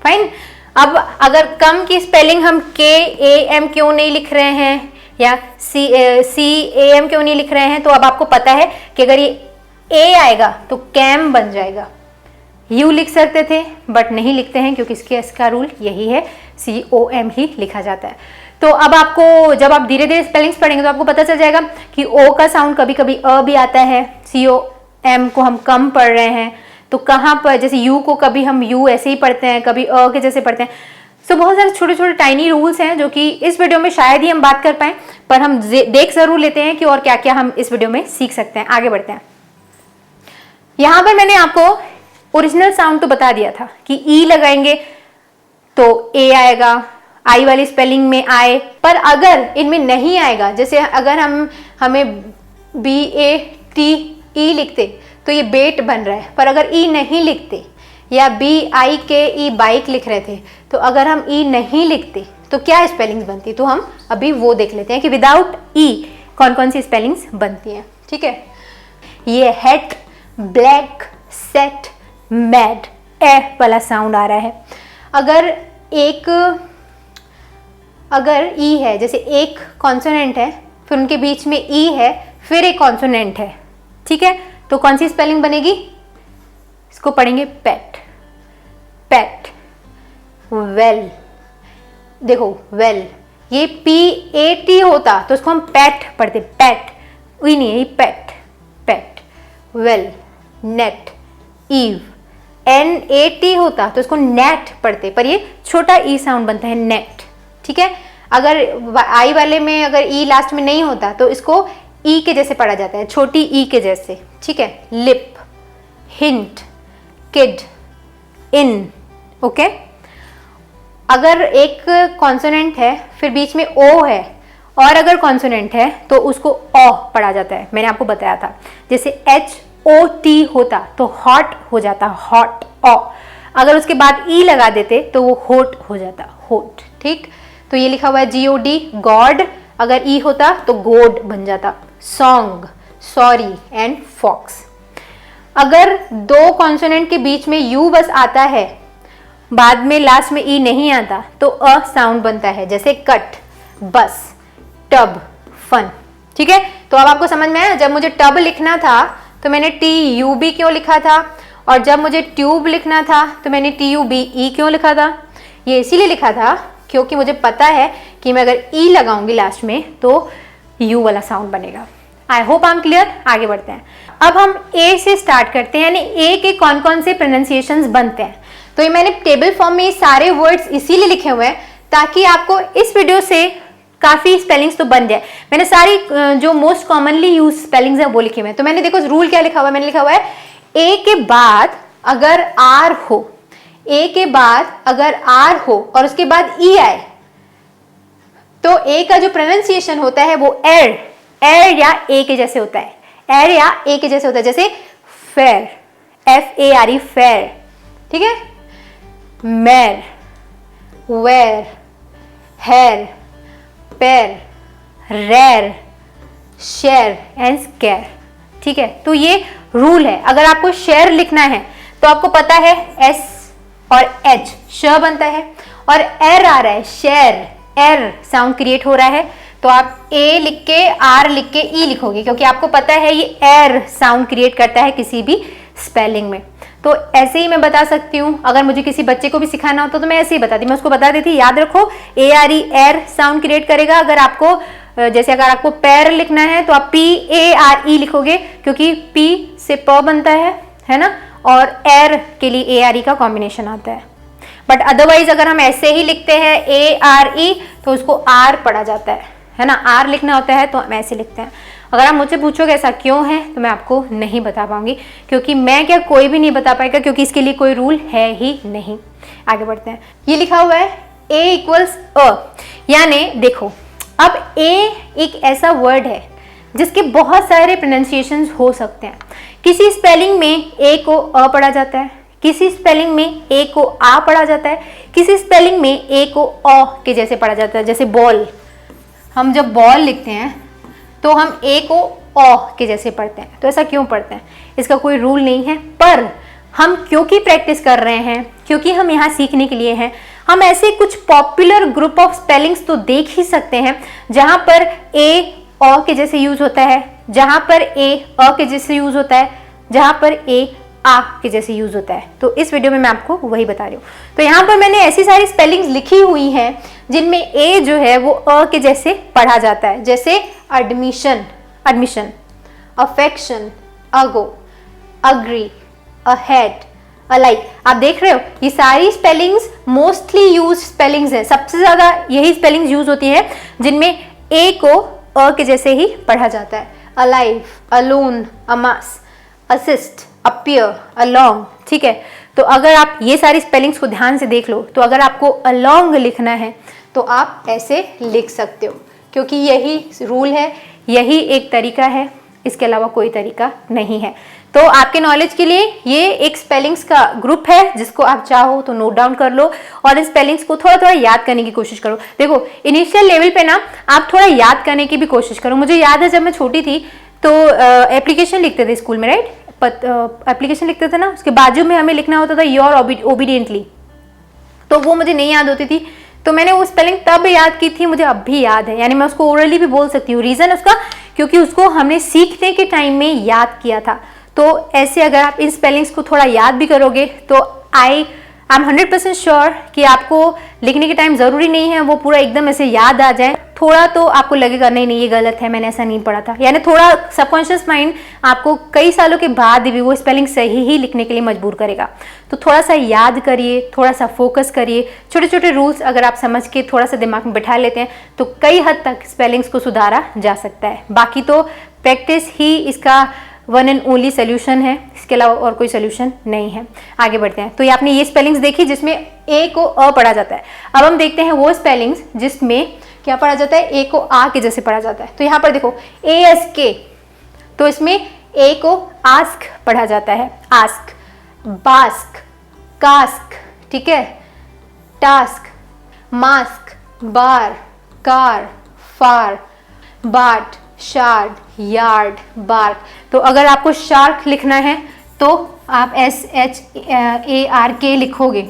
फाइन। अब अगर कम की स्पेलिंग हम KAM क्यों नहीं लिख रहे हैं या CAM क्यों नहीं लिख रहे हैं, तो अब आपको पता है कि अगर ये A आएगा तो कैम बन जाएगा। यू लिख सकते थे बट नहीं लिखते हैं क्योंकि इसका रूल यही है, COM ही लिखा जाता है। तो अब आपको जब आप धीरे धीरे स्पेलिंग्स पढ़ेंगे तो आपको पता चल जाएगा कि ओ का साउंड कभी कभी अ भी आता है, COM को हम कम पढ़ रहे हैं तो कहाँ पर, जैसे यू को कभी हम यू ऐसे ही पढ़ते हैं, कभी अ के जैसे पढ़ते हैं। सो बहुत सारे छोटे छोटे टाइनी रूल्स हैं जो कि इस वीडियो में शायद ही हम बात कर पाएं, पर हम देख जरूर लेते हैं कि और क्या क्या हम इस वीडियो में सीख सकते हैं। आगे बढ़ते हैं। यहाँ पर मैंने आपको ओरिजिनल साउंड तो बता दिया था कि ई लगाएंगे तो ए आएगा, आई वाली स्पेलिंग में आए, पर अगर इनमें नहीं आएगा, जैसे अगर हमें BATE लिखते तो ये बेट बन रहा है, पर अगर ई नहीं लिखते, या BIKE बाइक लिख रहे थे, तो अगर हम ई नहीं लिखते तो क्या स्पेलिंग्स बनती, तो हम अभी वो देख लेते हैं कि विदाउट ई कौन कौन सी स्पेलिंग्स बनती हैं। ठीक है, ये हेट, ब्लैक, सेट, मैड, ए वाला साउंड आ रहा है। अगर ई है, जैसे एक कॉन्सोनेंट है फिर उनके बीच में ई है फिर एक कॉन्सोनेंट है, ठीक है, तो कौन सी स्पेलिंग बनेगी, इसको पढ़ेंगे पेट, पेट, वेल, देखो वेल, ये PAT होता तो इसको हम पैट पढ़ते, पैट, वही नहीं है, पेट, पेट, वेल, नेट, ईव, NAT होता तो इसको नेट पढ़ते, पर ये छोटा ई साउंड बनता है, नेट। ठीक है, अगर आई वाले में अगर ई लास्ट में नहीं होता तो इसको ई के जैसे पढ़ा जाता है, छोटी ई के जैसे, ठीक है। लिप, हिंट, किड, इन, ओके। अगर एक कॉन्सोनेंट है फिर बीच में ओ है और अगर कॉन्सोनेंट है तो उसको ओ पढ़ा जाता है, मैंने आपको बताया था। जैसे HOT होता तो हॉट हो जाता, हॉट, ओ। अगर उसके बाद ई लगा देते तो वो होट हो जाता, होट, ठीक। तो ये लिखा हुआ है GOD, गॉड। अगर ई होता तो गोड बन जाता, सॉन्ग, सॉरी एंड फॉक्स। अगर दो कॉन्सोनेंट के बीच में यू बस आता है, बाद में लास्ट में ई नहीं आता तो अ साउंड बनता है, जैसे कट, बस, टब, फन, ठीक है। तो अब आपको समझ में आया, जब मुझे टब लिखना था तो मैंने TUB क्यों लिखा था, और जब मुझे ट्यूब लिखना था तो मैंने TUBE क्यों लिखा था। ये इसीलिए लिखा था क्योंकि मुझे पता है कि मैं अगर ई लगाऊंगी लास्ट में तो यू वाला साउंड बनेगा। I hope I am clear. आगे बढ़ते हैं। अब हम ए से स्टार्ट करते हैं, यानी ए के कौन कौन से प्रोनाउंसिएशंस बनते हैं। तो ये मैंने टेबल फॉर्म में सारे वर्ड्स इसीलिए लिखे हुए हैं ताकि आपको इस वीडियो से काफी स्पेलिंग्स तो बन जाए। मैंने सारी जो मोस्ट कॉमनली यूज स्पेलिंग्स है वो लिखे हुए हैं। तो मैंने देखो रूल क्या लिखा हुआ है, मैंने लिखा हुआ है ए के बाद अगर आर हो, ए के बाद अगर आर हो और उसके बाद ई आए तो ए का जो प्रोनाउंसिएशन होता है वो एर, एर या ए के जैसे होता है, एर या ए के जैसे होता है। जैसे फेयर, FARE, फेयर, ठीक है। मैर, वेर, हेयर, पैर, रेर, शेयर एंड स्केयर, ठीक है। तो ये रूल है। अगर आपको शेयर लिखना है तो आपको पता है S और H श बनता है और एर आ रहा है, शेयर, एर साउंड क्रिएट हो रहा है तो आप ए लिख के आर लिख के ई लिखोगे क्योंकि आपको पता है ये एर साउंड क्रिएट करता है किसी भी स्पेलिंग में। तो ऐसे ही मैं बता सकती हूँ। अगर मुझे किसी बच्चे को भी सिखाना होता तो मैं ऐसे ही बताती, मैं उसको बता देती, याद रखो ARE, एर साउंड क्रिएट करेगा। अगर आपको जैसे अगर आपको पैर लिखना है तो आप PARE लिखोगे क्योंकि P से प बनता है ना, और एर के लिए ARE का कॉम्बिनेशन आता है। बट अदरवाइज अगर हम ऐसे ही लिखते हैं ARE तो उसको आर पढ़ा जाता है ना, आर लिखना होता है तो हम ऐसे लिखते हैं। अगर आप मुझसे पूछोगे ऐसा क्यों है तो मैं आपको नहीं बता पाऊंगी, क्योंकि मैं क्या कोई भी नहीं बता पाएगा, क्योंकि इसके लिए कोई रूल है ही नहीं। आगे बढ़ते हैं। ये लिखा हुआ है A = अ, यानी देखो अब A एक ऐसा वर्ड है जिसके बहुत सारे प्रोनाउंसिएशंस हो सकते हैं। किसी स्पेलिंग में ए को अ पढ़ा जाता है, किसी स्पेलिंग में ए को आ पढ़ा जाता है, किसी स्पेलिंग में ए को अ के जैसे पढ़ा जाता है। जैसे बॉल, हम जब बॉल लिखते हैं तो हम ए को अ के जैसे पढ़ते हैं। तो ऐसा क्यों पढ़ते हैं, इसका कोई रूल नहीं है, पर हम क्योंकि प्रैक्टिस कर रहे हैं, क्योंकि हम यहाँ सीखने के लिए हैं, हम ऐसे कुछ पॉपुलर ग्रुप ऑफ स्पेलिंग्स तो देख ही सकते हैं जहाँ पर ए अ के जैसे यूज होता है, जहाँ पर ए अ के जैसे यूज होता है, जहाँ पर ए आ के जैसे यूज होता है। तो इस वीडियो में मैं आपको वही बता रही हूँ। तो यहाँ पर मैंने ऐसी सारी स्पेलिंग्स लिखी हुई हैं जिनमें ए जो है वो अ के जैसे पढ़ा जाता है। जैसे एडमिशन, एडमिशन, अफेक्शन, अगो, अग्री, अहेड, अलाइक। आप देख रहे हो ये सारी स्पेलिंग्स मोस्टली यूज स्पेलिंग्स हैं। सबसे ज्यादा यही स्पेलिंग्स यूज होती है जिनमें ए को अ के जैसे ही पढ़ा जाता है। Alive, alone, amass, assist, appear, along, ठीक है। तो अगर आप ये सारी स्पेलिंग्स को ध्यान से देख लो तो अगर आपको अलोंग लिखना है तो आप ऐसे लिख सकते हो, क्योंकि यही रूल है, यही एक तरीका है, इसके अलावा कोई तरीका नहीं है। तो आपके नॉलेज के लिए ये एक स्पेलिंग्स का ग्रुप है जिसको आप चाहो तो नोट डाउन कर लो और इन स्पेलिंग्स को थोड़ा थोड़ा याद करने की कोशिश करो। देखो इनिशियल लेवल पे ना आप थोड़ा याद करने की भी कोशिश करो। मुझे याद है जब मैं छोटी थी तो एप्लीकेशन लिखते थे स्कूल में, राइट, एप्लीकेशन लिखते थे ना, उसके बाजू में हमें लिखना होता था योर ओबीडियंटली, तो वो मुझे नहीं याद होती थी। तो मैंने वो स्पेलिंग तब याद की थी, मुझे अब भी याद है, यानी मैं उसको ओरली भी बोल सकती हूँ। रीजन उसका क्योंकि उसको हमने सीखने के टाइम में याद किया था। तो ऐसे अगर आप इन स्पेलिंग्स को थोड़ा याद भी करोगे तो आई एम 100% श्योर कि आपको लिखने के टाइम ज़रूरी नहीं है वो पूरा एकदम ऐसे याद आ जाए, थोड़ा तो आपको लगेगा नहीं नहीं ये गलत है, मैंने ऐसा नहीं पढ़ा था, यानी थोड़ा सबकॉन्शियस माइंड आपको कई सालों के बाद भी वो स्पेलिंग सही ही लिखने के लिए मजबूर करेगा। तो थोड़ा सा याद करिए, थोड़ा सा फोकस करिए, छोटे छोटे रूल्स अगर आप समझ के थोड़ा सा दिमाग में बैठा लेते हैं तो कई हद तक स्पेलिंग्स को सुधारा जा सकता है। बाकी तो प्रैक्टिस ही इसका वन एंड ओनली सोल्यूशन है, इसके अलावा और कोई सोल्यूशन नहीं है। आगे बढ़ते हैं। तो ये आपने ये स्पेलिंग्स देखी जिसमें ए को अ पढ़ा जाता है। अब हम देखते हैं वो स्पेलिंग्स जिसमें क्या पढ़ा जाता है, ए को आ के जैसे पढ़ा जाता है। तो यहाँ पर देखो ASK, तो इसमें ए को आस्क पढ़ा जाता है, आस्क, बास्क, कास्क, ठीक है, टास्क, मास्क, बार, कार, फार, बाट, शार्ड, यार्ड, बार्क। तो अगर आपको शार्क लिखना है तो आप SHARK लिखोगे।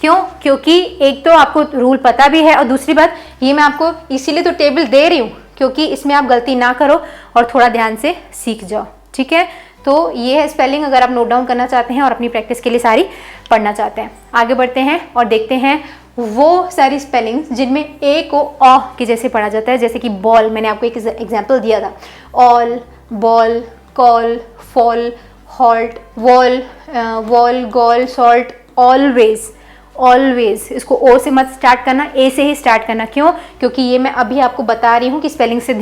क्यों? क्योंकि एक तो आपको रूल पता भी है और दूसरी बात ये मैं आपको इसीलिए तो टेबल दे रही हूँ क्योंकि इसमें आप गलती ना करो और थोड़ा ध्यान से सीख जाओ, ठीक है। तो ये है स्पेलिंग अगर आप नोट डाउन करना चाहते हैं और अपनी प्रैक्टिस के लिए सारी पढ़ना चाहते हैं। आगे बढ़ते हैं और देखते हैं वो सारी स्पेलिंग्स जिनमें ए को ऑ के जैसे पढ़ा जाता है। जैसे कि बॉल, मैंने आपको एक एग्जांपल दिया था, all, ball, call, fall, halt, wall, wall, gall, salt, always, always. इसको ओ से मत स्टार्ट करना, ए से ही स्टार्ट करना। क्यों? क्योंकि ये मैं अभी आपको बता रही हूँ कि स्पेलिंग्स को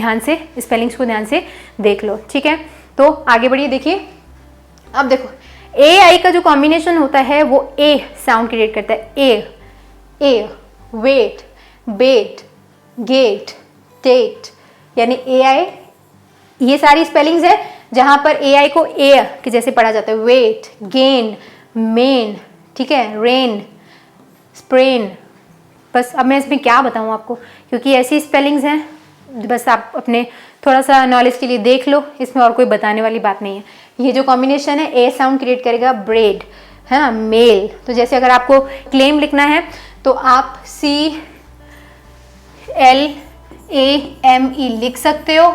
ध्यान से देख लो, ठीक है। तो आगे बढ़िए, देखिए अब देखो ए आई का जो कॉम्बिनेशन होता है वो ए साउंड क्रिएट करता है। ए, वेट, बेट, गेट, टेट, यानी ए आई, ये सारी स्पेलिंग्स है जहां पर ए आई को ए के जैसे पढ़ा जाता है। वेट, गेन, मेन, ठीक है, रेन, स्प्रेन। बस अब मैं इसमें क्या बताऊं आपको, क्योंकि ऐसी स्पेलिंग्स हैं, बस आप अपने थोड़ा सा नॉलेज के लिए देख लो, इसमें और कोई बताने वाली बात नहीं है। ये जो कॉम्बिनेशन है ए साउंड क्रिएट करेगा, ब्रेड, है ना, मेल। तो जैसे अगर आपको क्लेम लिखना है तो आप CLAME लिख सकते हो,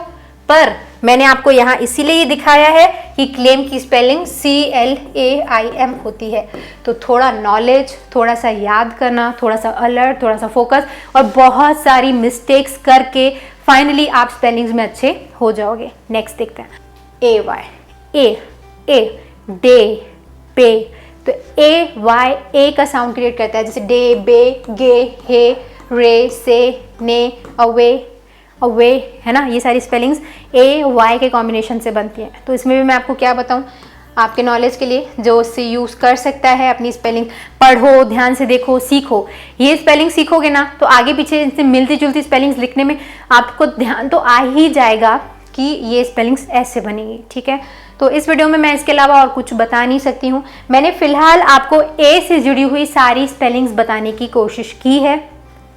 पर मैंने आपको यहाँ इसीलिए ये दिखाया है कि क्लेम की स्पेलिंग CLAIM होती है। तो थोड़ा नॉलेज, थोड़ा सा याद करना, थोड़ा सा अलर्ट, थोड़ा सा फोकस और बहुत सारी मिस्टेक्स करके फाइनली आप स्पेलिंग्स में अच्छे हो जाओगे। नेक्स्ट देखते हैं AY, ए, डे, पे। तो AY का साउंड क्रिएट करता है, जैसे डे, बे, गे, हे, रे, से, ने, अवे, है ना। ये सारी स्पेलिंग्स AY के कॉम्बिनेशन से बनती हैं। तो इसमें भी मैं आपको क्या बताऊं आपके नॉलेज के लिए, जो इससे यूज़ कर सकता है अपनी स्पेलिंग। पढ़ो, ध्यान से देखो, सीखो। ये स्पेलिंग सीखोगे ना तो आगे पीछे इनसे मिलती जुलती स्पेलिंग्स लिखने में आपको ध्यान तो आ ही जाएगा कि ये स्पेलिंग्स ऐसे बनेगी, ठीक है। तो इस वीडियो में मैं इसके अलावा और कुछ बता नहीं सकती हूँ। मैंने फिलहाल आपको ए से जुड़ी हुई सारी स्पेलिंग्स बताने की कोशिश की है।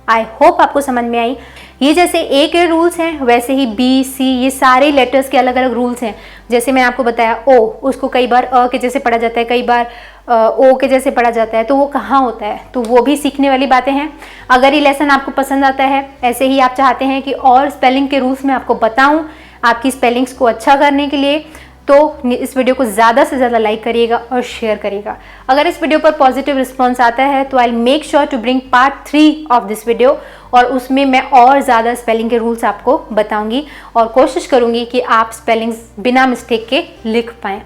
आई होप आपको समझ में आई। ये जैसे ए के रूल्स हैं वैसे ही बी, सी, ये सारे लेटर्स के अलग अलग रूल्स हैं। जैसे मैंने आपको बताया ओ, उसको कई बार अ के जैसे पढ़ा जाता है, कई बार ओ के जैसे पढ़ा जाता है। तो वो कहाँ होता है, तो वो भी सीखने वाली बातें हैं। अगर ये लेसन आपको पसंद आता है, ऐसे ही आप चाहते हैं कि और स्पेलिंग के रूल्स मैं आपको बताऊं आपकी स्पेलिंग्स को अच्छा करने के लिए, तो इस वीडियो को ज़्यादा से ज़्यादा लाइक करिएगा और शेयर करिएगा। अगर इस वीडियो पर पॉजिटिव रिस्पॉन्स आता है तो I make sure to bring part 3 of this video, और उसमें मैं और ज़्यादा स्पेलिंग के रूल्स आपको बताऊंगी और कोशिश करूंगी कि आप स्पेलिंग्स बिना मिस्टेक के लिख पाएँ।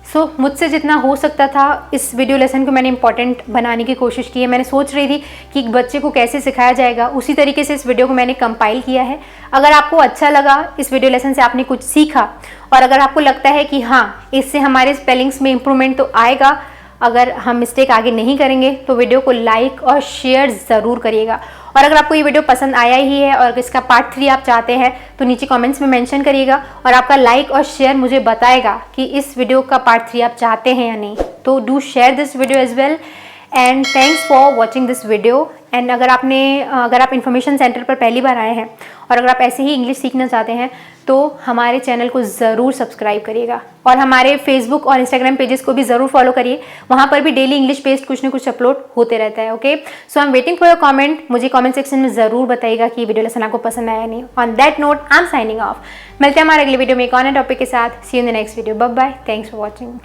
सो मुझसे जितना हो सकता था इस वीडियो लेसन को मैंने इंपॉर्टेंट बनाने की कोशिश की है। मैंने सोच रही थी कि एक बच्चे को कैसे सिखाया जाएगा, उसी तरीके से इस वीडियो को मैंने कंपाइल किया है। अगर आपको अच्छा लगा, इस वीडियो लेसन से आपने कुछ सीखा, और अगर आपको लगता है कि हाँ इससे हमारे स्पेलिंग्स में इम्प्रूवमेंट तो आएगा, अगर हम मिस्टेक आगे नहीं करेंगे, तो वीडियो को लाइक और शेयर ज़रूर करिएगा। और अगर आपको ये वीडियो पसंद आया ही है और इसका पार्ट 3 आप चाहते हैं तो नीचे कमेंट्स में मेंशन करिएगा, और आपका लाइक और शेयर मुझे बताएगा कि इस वीडियो का पार्ट 3 आप चाहते हैं या नहीं। तो do share this video as well, and thanks for watching this video. And अगर आप इन्फॉर्मेशन सेंटर पर पहली बार आए हैं और अगर आप ऐसे ही इंग्लिश सीखना चाहते हैं तो हमारे चैनल को ज़रूर सब्सक्राइब करिएगा, और हमारे फेसबुक और इंस्टाग्राम पेजेस को भी ज़रूर फॉलो करिए। वहाँ पर भी डेली इंग्लिश बेस्ड कुछ ना कुछ अपलोड होते रहता है। Okay, so I am waiting for your comment. मुझे कमेंट सेक्शन में ज़रूर बताइएगा कि वीडियो लेसन आपको पसंद आया नहीं। On that note I am signing off. मिलते हैं हमारे अगले वीडियो में एक और नए टॉपिक के साथ। See you in the next video. Bye bye, thanks for watching.